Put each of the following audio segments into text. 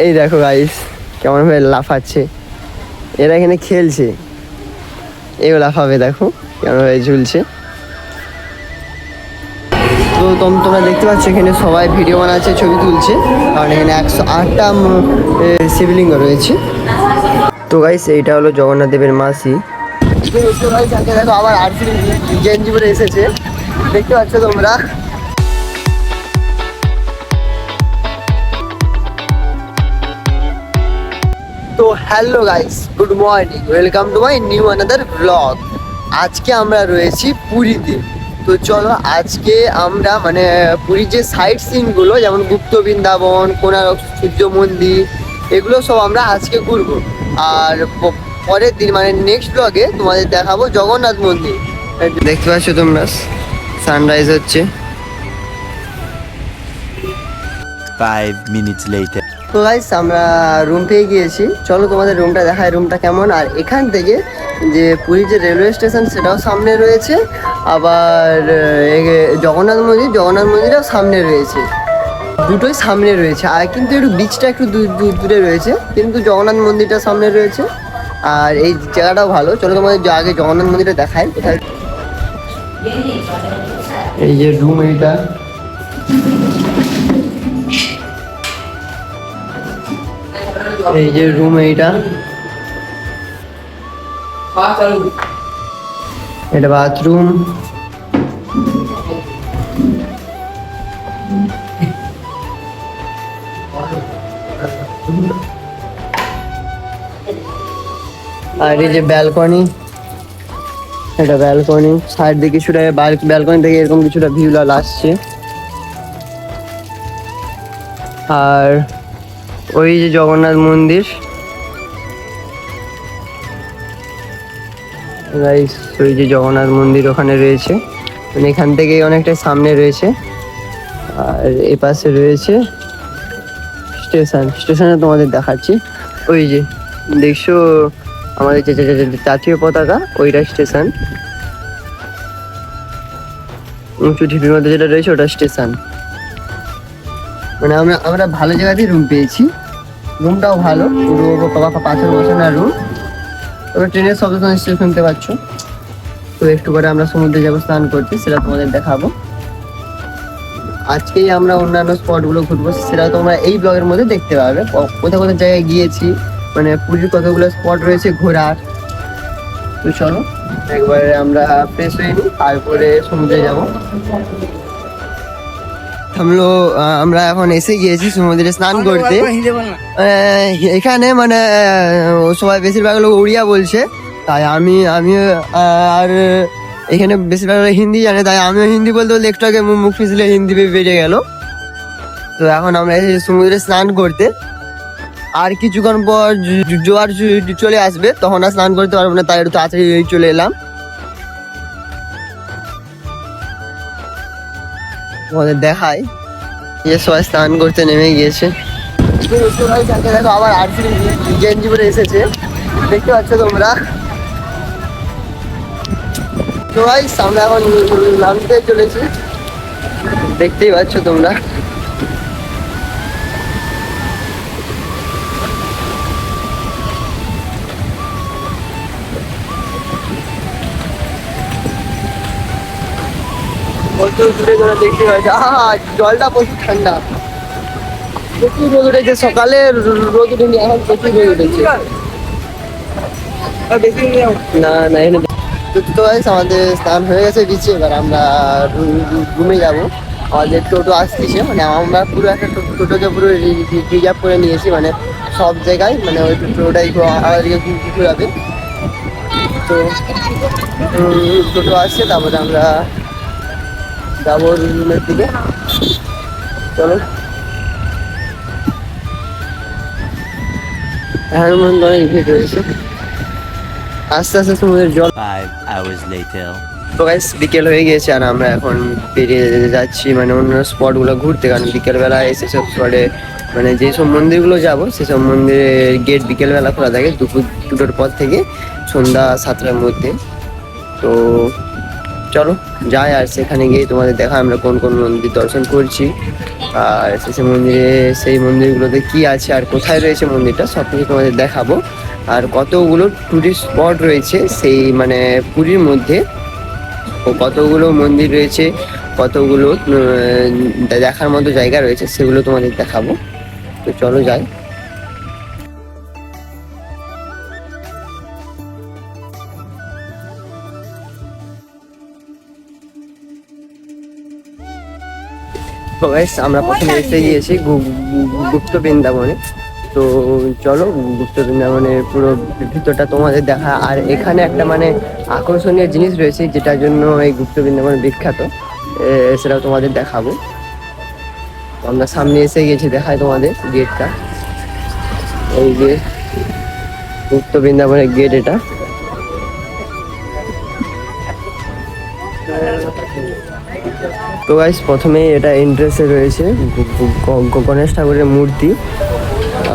এই দেখো গাইস কেমন ভাবে লাফাচ্ছে, এরা এখানে খেলছে, এও লাফাবে, দেখো কেমন ভাবে ঝুলছে। তো তোমরা দেখতে পাচ্ছ এখানে সবাই ভিডিও বানাচ্ছে, ছবি তুলছে, কারণ এখানে 108টা শিবলিঙ্গ রয়েছে। তো গাইস এইটা হলো জগন্নাথ দেবের মাসি। দেখো আবার আরসিবি গেঞ্জি পরে এসেছে, দেখতে পাচ্ছ তোমরা। তো hello guys, good morning, welcome to my new another blog. আজকে আমরা রয়েছি পুরীতে। তো চলো আজকে আমরা মানে পুরীর যে সাইট সিনগুলো, যেমন গুপ্ত বৃন্দাবন, কোণারক সূর্য মন্দির, এগুলো সব আমরা আজকে ঘুরবো। আর পরের দিন মানে নেক্সট ব্লগে তোমাদের দেখাবো জগন্নাথ মন্দির। দেখতে পাচ্ছ তোমরা সানরাইজ হচ্ছে। 5 minutes later. তো গাইস আমরা রুম পেয়ে গিয়েছি, চলো তোমাদের রুমটা দেখায়, রুমটা কেমন। আর এখান থেকে যে পুরীর যে রেলওয়ে স্টেশন সেটাও সামনে রয়েছে, আবার জগন্নাথ মন্দিরও সামনে রয়েছে, দুটোই সামনে রয়েছে। আর কিন্তু একটু বিচটা একটু দূরে রয়েছে, কিন্তু জগন্নাথ মন্দিরটা সামনে রয়েছে। আর এই জায়গাটাও ভালো, চলো তোমাদের আগে জগন্নাথ মন্দিরটা দেখাই কোথায়। এই যে রুম, এইটা এই যে রুম, এইটা এটা বাথরুম। আর এই যে ব্যালকনি, এটা ব্যালকনি, সাইড দিয়ে কিছুটা ব্যালকনি থেকে এরকম কিছুটা ভিউ আসছে। আর ওই যে জগন্নাথ মন্দির, ওই যে জগন্নাথ মন্দির ওখানে রয়েছে, মানে এখান থেকে অনেকটা সামনে রয়েছে। আর এ পাশে রয়েছে স্টেশনে তোমাদের দেখাচ্ছি। ওই যে দেখছো আমাদের যে জাতীয় পতাকা, ওইটা স্টেশন, উঁচু ঢিপির মধ্যে যেটা রয়েছে ওটা স্টেশন। মানে আমরা ভালো জায়গাতেই রুম পেয়েছি, রুমটাও ভালো, পুরো পাথর বসানো রুম। তবে ট্রেনের শব্দ তো নিশ্চয়ই শুনতে পাচ্ছ। তো একটু পরে আমরা সমুদ্রে যাবো স্নান করতে, সেটা তোমাদের দেখাবো। আজকেই আমরা অন্যান্য স্পটগুলো ঘুরবো, সেটা তোমরা এই ব্লগের মধ্যে দেখতে পাবে। কোথায় কোথায় জায়গায় গিয়েছি, মানে পুরীর কতগুলো স্পট রয়েছে ঘোরার। তো চলো একবারে আমরা ফ্রেশ হয়ে নিই, তারপরে সমুদ্রে যাবো। আমরা এখন এসে গিয়েছি সমুদ্রে স্নান করতে। এখানে মানে সবাই বেশিরভাগ লোক উড়িয়া বলছে, তাই আমি আর এখানে বেশিরভাগ হিন্দি জানে, তাই আমিও হিন্দি বলতে বলতে একটু আগে মুখ ফিসলে হিন্দি বেরিয়ে গেল। তো এখন আমরা এসেছি সমুদ্রে স্নান করতে। আর কিছুক্ষণ পর জোয়ার চলে আসবে, তখন আর স্নান করতে পারবো না, তাই একটু তাড়াতাড়ি চলে এলাম। তোমাদের দেখাই যে সবাই স্নান করতে নেমে গিয়েছে। দেখো আবার আরসিবি গেঞ্জি পরে এসেছে, দেখতে পাচ্ছ তোমরা। তো গাইস আমরা এখন নামতে চলেছি, দেখতেই পাচ্ছ তোমরা। কত দূরে ধরে দেখতে পাচ্ছ, জলটা প্রচুর ঠান্ডা, প্রচুর রোদ উঠেছে, সকালে রোদ উঠেনি, এখন প্রচুর রোদ উঠেছে। না এখানে তো আমাদের স্নান হয়ে গেছে বিচে, এবার আমরা রুমে যাবো। আমাদের টোটো আসতেছে, মানে আমরা পুরো একটা টোটোকে পুরো রিজার্ভ করে নিয়েছি, মানে সব জায়গায়, মানে ওই টোটোটাই আমাদেরকে ঘুরাবে। তো টোটো আসছে, তারপরে আমরা যাবো রুমের দিকে। চলো এখন অনেক ভিড় রয়েছে, আস্তে আস্তে সমুদ্রের জল। 5 hours later. তো গাইস বিকেল হয়ে গিয়েছে, আর আমরা এখন বেরিয়ে যাচ্ছি মানে অন্য স্পটগুলো ঘুরতে, কারণ বিকেলবেলা এসে সব স্পটে মানে যেসব মন্দিরগুলো যাবো সেসব মন্দিরের গেট বিকেলবেলা খোলা থাকে, দুপুর 2টোর পর থেকে সন্ধ্যা 7টার মধ্যে। তো চলো যাই, আর সেখানে গিয়ে তোমাদের দেখা আমরা কোন কোন মন্দির দর্শন করছি, আর সেই মন্দিরে সেই মন্দিরগুলোতে কি আছে আর কোথায় রয়েছে মন্দিরটা সব কিছু তোমাদের দেখাবো। আর কতগুলো টুরিস্ট স্পট রয়েছে সেই মানে পুরীর মধ্যে, ও কতগুলো মন্দির রয়েছে, কতগুলো দেখার মতো জায়গা রয়েছে সেগুলো তোমাদের দেখাবো। তো চলো যাই। তো গাইস আমরা প্রথমে এসে গিয়েছি গুপ্ত বৃন্দাবনে। তো চলো গুপ্ত বৃন্দাবনের পুরো ভিতরটা তোমাদের দেখা, আর এখানে একটা মানে আকর্ষণীয় জিনিস রয়েছে যেটার জন্য এই গুপ্ত বৃন্দাবন বিখ্যাত, সেটাও তোমাদের দেখাবো। আমরা সামনে এসে গেছি, দেখাই তোমাদের গেটটা, এই যে গুপ্ত বৃন্দাবনের গেট এটা। তো গাইস প্রথমেই এটা এন্ট্রেন্সে রয়েছে গণেশ ঠাকুরের মূর্তি,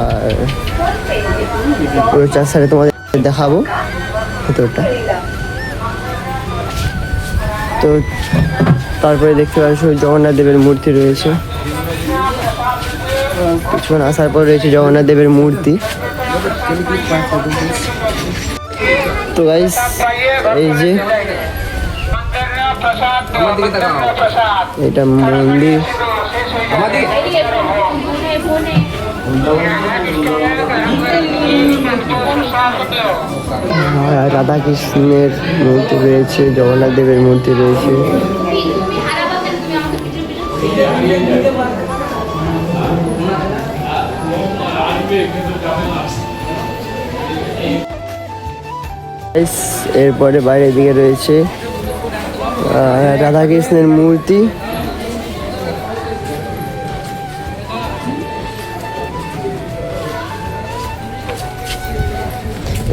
আর পুরো চার সাইডে তোমাদের দেখাবো ভেতরটা। তো তারপরে দেখতে পাচ্ছ জগন্নাথ দেবের মূর্তি রয়েছে, কিছুক্ষণ আসার পর রয়েছে জগন্নাথ দেবের মূর্তি। তো গাইস এই যে এটা মন্দির, রাধা কৃষ্ণের মূর্তি রয়েছে, জগন্নাথ দেবের মূর্তি রয়েছে। এরপরে বাইরের দিকে রয়েছে রাধা কৃষ্ণের মূর্তি।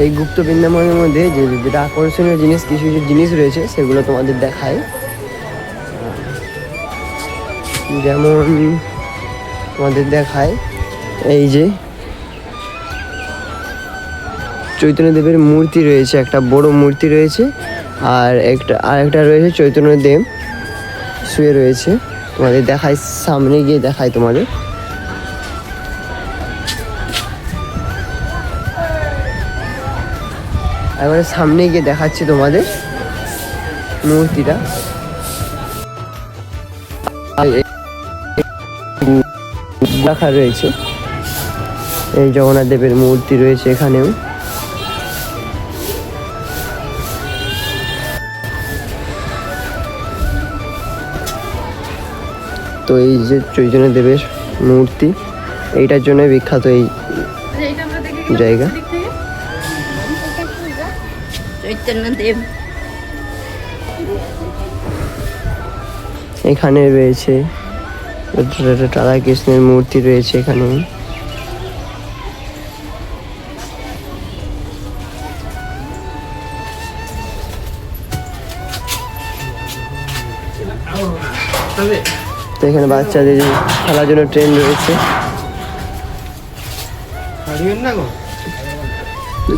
এই গুপ্ত বৃন্দাবনের মধ্যে যেটা আকর্ষণীয় জিনিস, কিছু কিছু জিনিস রয়েছে সেগুলো তোমাদের দেখায়। যেমন তোমাদের দেখায় এই যে চৈতন্যদেবের মূর্তি রয়েছে, একটা বড় মূর্তি রয়েছে, আর একটা রয়েছে চৈতন্যদেব শুয়ে রয়েছে। তোমাদের দেখায়, সামনে গিয়ে দেখায় তোমাদের। এবারে সামনে গিয়ে দেখাচ্ছি তোমাদের মূর্তিটা। রাখা রয়েছে, এই জগন্নাথ দেবের মূর্তি রয়েছে এখানেও। তো এই যে চৈতন্য দেবের মূর্তি, এইটার জন্য বিখ্যাত এই জায়গা। চৈতন্যদেব এখানে রয়েছে রাধা কৃষ্ণের মূর্তি রয়েছে এখানে। তো এখানে বাচ্চাদের খেলার জন্য ট্রেন রয়েছে।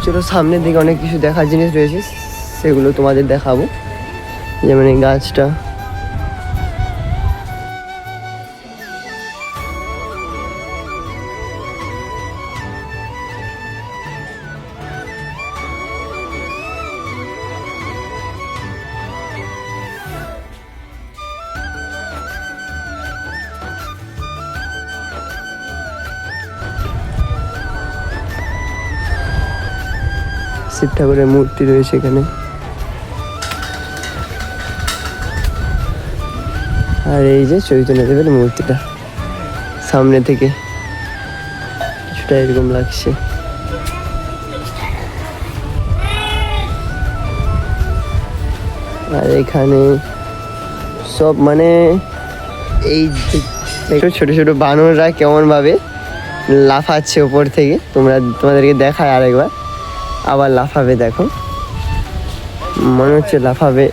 চলো সামনের দিকে অনেক কিছু দেখার জিনিস রয়েছে, সেগুলো তোমাদের দেখাবো। যেমন এই গাছটা, শিব ঠাকুরের মূর্তি রয়েছে এখানে। আর এই যে চৈতন্যদেবের মূর্তিটা সামনে থেকে কিছুটা এরকম লাগছে। আর এখানে সব মানে এই ছোট ছোট বানররা কেমন ভাবে লাফাচ্ছে উপর থেকে, তোমাদেরকে দেখায় আরেকবার। আবার লাফাবে, দেখো মনে হচ্ছে লাফাবে,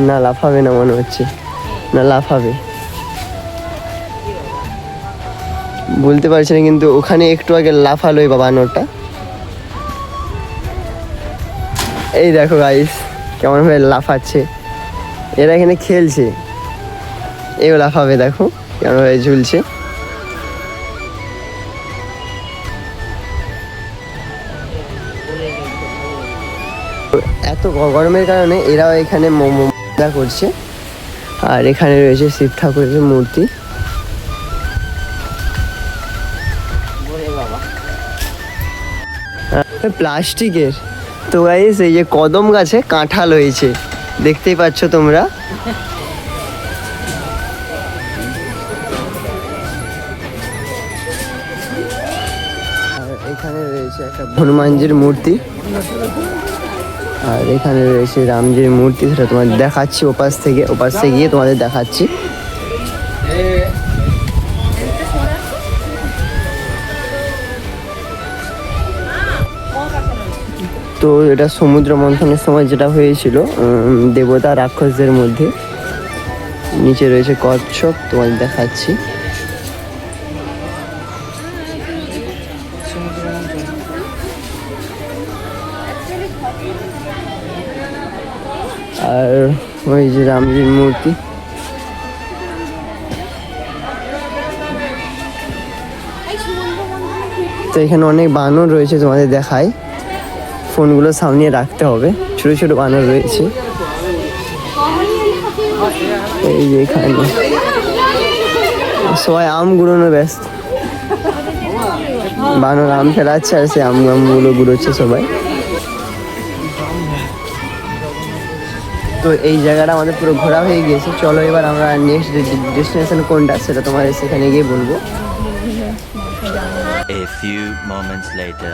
না লাফাবে না মনে হচ্ছে, না লাফাবে বলতে পারছি না, কিন্তু ওখানে একটু আগে লাফালো এই বানরটা। এই দেখো গাইস কেমন ভাবে লাফাচ্ছে, এরা এখানে খেলছে, এগুলো লাফাবে, দেখো কেমন ঝুলছে। এত গরমের কারণে এরাও এখানে মজা করছে। আর এখানে রয়েছে শিব ঠাকুরের মূর্তি। প্লাস্টিকের। তো গাইস এই যে কদম গাছে কাঁঠাল হয়েছে, দেখতেই পাচ্ছ তোমরা। আর এখানে রয়েছে একটা হনুমানজির মূর্তি, আর এখানে রয়েছে রামজির মূর্তি। সেটা তোমাদের দেখাচ্ছি ওপাশ থেকে গিয়ে তোমাদের দেখাচ্ছি। তো এটা সমুদ্র মন্থনের সময় যেটা হয়েছিল দেবতা রাক্ষসদের মধ্যে। নিচে রয়েছে কচ্ছপ, তোমাদের দেখাচ্ছি। আর ওই যে রামজির মূর্তি। তো এখানে অনেক বানর রয়েছে, তোমাদের দেখায়। ফোনগুলো সামনে রাখতে হবে, ছোট ছোট বানর রয়েছে। এই যে এখানে সবাই আম গুঁড়োনো ব্যস্ত, বানর আম ফেলাচ্ছে আর সে আমগুলো গুঁড়োচ্ছে সবাই। তো এই জায়গাটা আমাদের পুরো ঘোরা হয়ে গিয়েছে। চলো এবার আমরা নেক্সট ডেস্টিনেশন কোনটা সেটা তোমাদের সেখানে গিয়ে বলবো। A few moments later.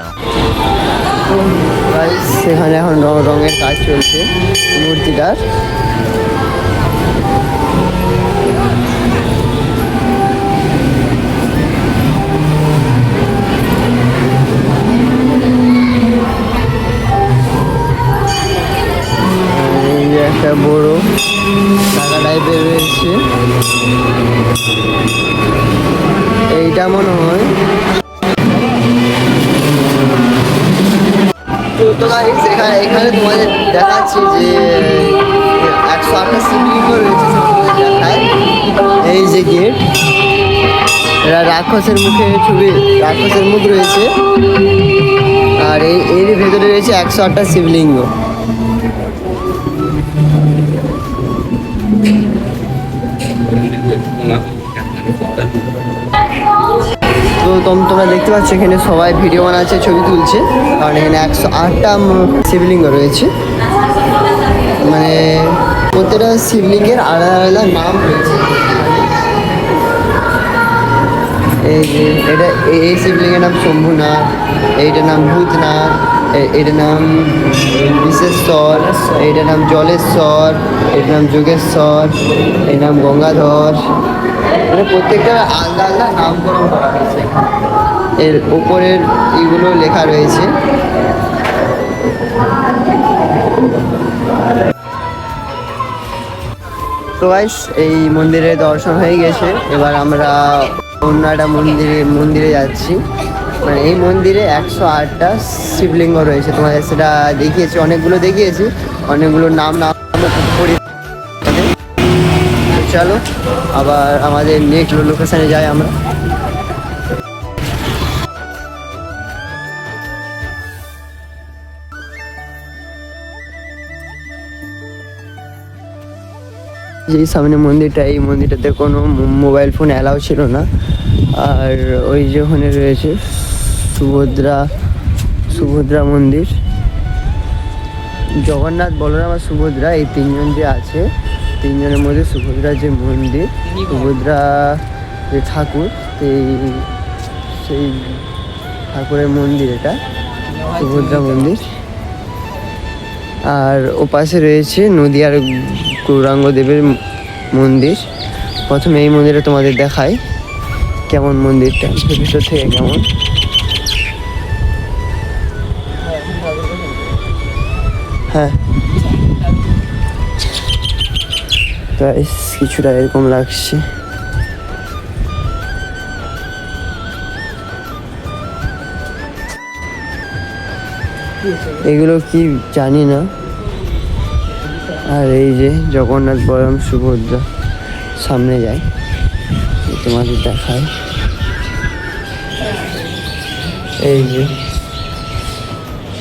সেখানে এখন রঙের কাজ চলছে মূর্তিটার। এই যে একটা বড় টাকা টাইপের রয়েছে, এইটা মনে হয়। তো এখানে তোমাদের দেখাচ্ছি যে 108টা শিবলিঙ্গ রয়েছে, দেখায়। এই যে গেট, এরা রাক্ষসের মুখ রয়েছে। আর এর ভেতরে রয়েছে 108টা শিবলিঙ্গ। তো তোমরা দেখতে পাচ্ছ এখানে সবাই ভিডিও বানাচ্ছে, ছবি তুলছে, কারণ এখানে 108টা শিবলিঙ্গ রয়েছে। মানে প্রত্যেকটা শিবলিঙ্গের আলাদা আলাদা নাম রয়েছে। এই যে এই শিবলিঙ্গের নাম শম্ভুনাথ, এইটার নাম ভূতনাথ, এইটার নাম বিশেশ্বর, এইটার নাম জলেশ্বর, এটার নাম যোগেশ্বর, এর নাম গঙ্গাধর। মানে প্রত্যেকটা আলাদা আলাদা নামকরণ করা হয়েছে। এর উপরের এগুলো লেখা রয়েছে। তো গাইস এই মন্দিরে দর্শন হয়ে গেছে, এবার আমরা অন্য একটা মন্দিরে যাচ্ছি। মানে এই মন্দিরে 108টা শিবলিঙ্গ রয়েছে, তোমাদের সেটা দেখিয়েছি, অনেকগুলোর নাম পড়ি। চলো আবার আমাদের নেক্সট লোকেশনে যাই আমরা। যেই সামনে মন্দিরটা, এই মন্দিরটাতে কোনো মোবাইল ফোন অ্যালাউ ছিল না। আর ওই যে ওখানে রয়েছে সুভদ্রা মন্দির, জগন্নাথ, বলরাম আর সুভদ্রা, এই তিনজন যে আছে, তিনজনের মধ্যে সুভদ্রা যে মন্দির, সুভদ্রা যে ঠাকুর, সেই ঠাকুরের মন্দির এটা, সুভদ্রা মন্দির। আর ওপাশে রয়েছে নদিয়ার গৌরাঙ্গ দেবের মন্দির। প্রথমে এই মন্দিরে তোমাদের দেখাই কেমন মন্দিরটা, ভিতর থেকে কেমন। হ্যাঁ, কিছুটা এরকম লাগছে। এগুলো কি জানি না। আর এই যে জগন্নাথ বলরাম সুভদ্রা সামনে যায়, তোমাদের দেখায়। এই যে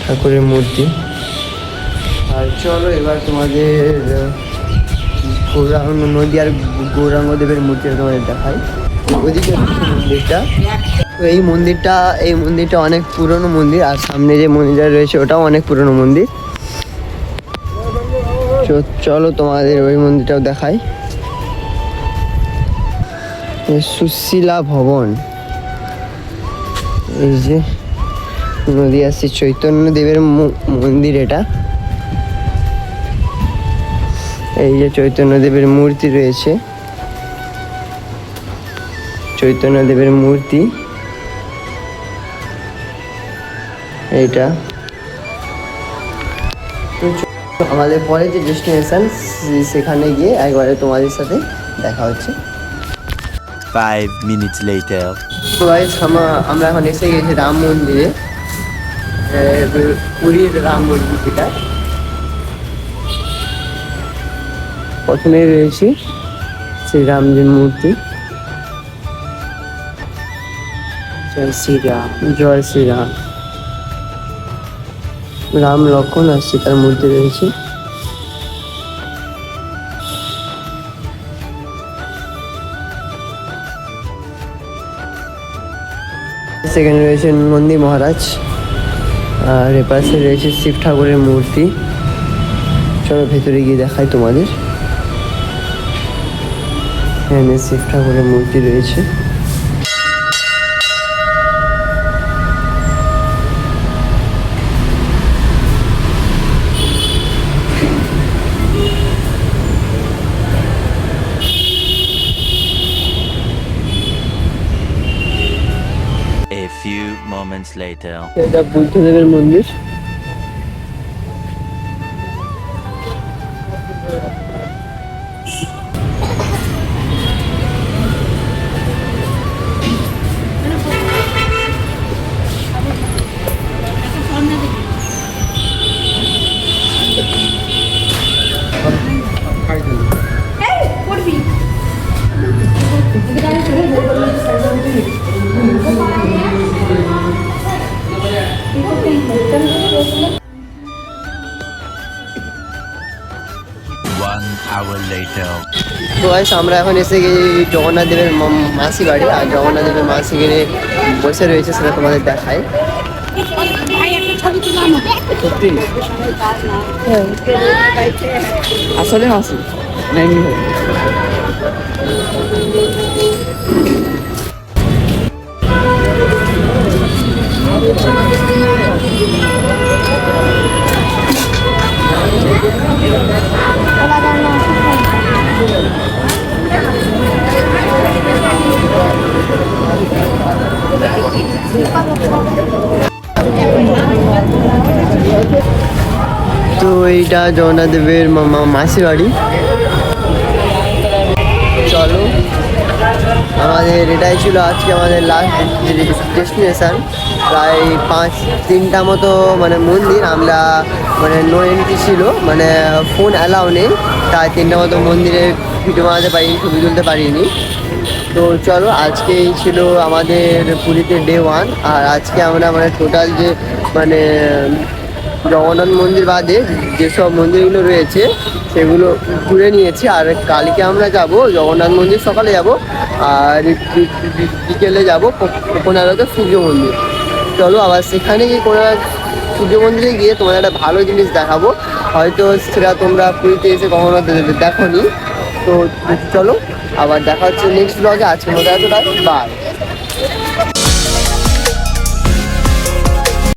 ঠাকুরের মূর্তি। আর চলো এবার তোমাদের গৌরাঙ্গ নদী আর গৌরাঙ্গ দেবের মূর্তিটা তোমাদের দেখাই। ওদিকে মন্দিরটা, তো এই মন্দিরটা অনেক পুরনো মন্দির, আর সামনে যে মন্দিরটা রয়েছে ওটাও অনেক পুরনো মন্দির। চলো তোমাদের ওই মন্দিরটাও দেখাই। সুশীলা ভবন, এই যে নদী আসছে, চৈতন্য দেবের মন্দির এটা। এই যে চৈতন্য দেবের মূর্তি রয়েছে, চৈতন্য দেবের মূর্তি এইটা। আমাদের পরে যে ডেস্টিনেশন সেখানে গিয়ে একবারে তোমাদের সাথে দেখা হচ্ছে। 5 minutes later. তো গাইস আমরা এখন এসে গেছি রাম মন্দিরে, পুরীর রাম মন্দির যেটা। প্রথমে রয়েছে শ্রীরামজির মূর্তি। জয় শ্রীরাম, জয় শ্রীরাম। রাম লক্ষ্মণ আর সীতার মূর্তি রয়েছে। সেখানে রয়েছে নন্দী মহারাজ, আর এপাশে রয়েছে শিব ঠাকুরের মূর্তি। চলো ভেতরে গিয়ে দেখাই তোমাদের। এখানে শিব ঠাকুরের মূর্তি রয়েছে। A few moments later. এটা বুদ্ধদেবের মন্দির। One hour later. তো গাইস আমরা এখন এসে গেছি জগন্নাথ দেবের মাসি বাড়ি, আর জগন্নাথ দেবের মাসি গিয়ে বসে রয়েছে, সেটা তোমাদের দেখায়। আসলে মাসি তো এইটা জগন্নাথ দেবের মাসি বাড়ি। চলো আমাদের এটাই ছিল আজকে আমাদের লাস্ট ডেস্টিনেশন। প্রায় 3টা মতো মানে মন্দির আমরা মানে নো এন্ট্রি ছিল, মানে ফোন অ্যালাউ নেই, তাই 3টা মতো মন্দিরে ভিডিও বানাতে পারিনি, ছবি তুলতে পারিনি। তো চলো আজকেই ছিল আমাদের পুরীতে ডে 1। আর আজকে আমরা মানে টোটাল যে মানে জগন্নাথ মন্দির বাদে যেসব মন্দিরগুলো রয়েছে সেগুলো ঘুরে নিয়েছি। আর কালকে আমরা যাব জগন্নাথ মন্দির, সকালে যাব, আর বিকেলে যাব কোণার্কে সূর্য মন্দির। চলো আবার সেখানে গিয়ে কোণার্ক সূর্য মন্দিরে গিয়ে তোমার একটা ভালো জিনিস দেখাবো, হয়তো সেটা তোমরা পুরীতে এসে কখনো দেখোনি। তো চলো আবার দেখা হচ্ছে নেক্সট ব্লগে। আজকের মতো এতটাই, বাই।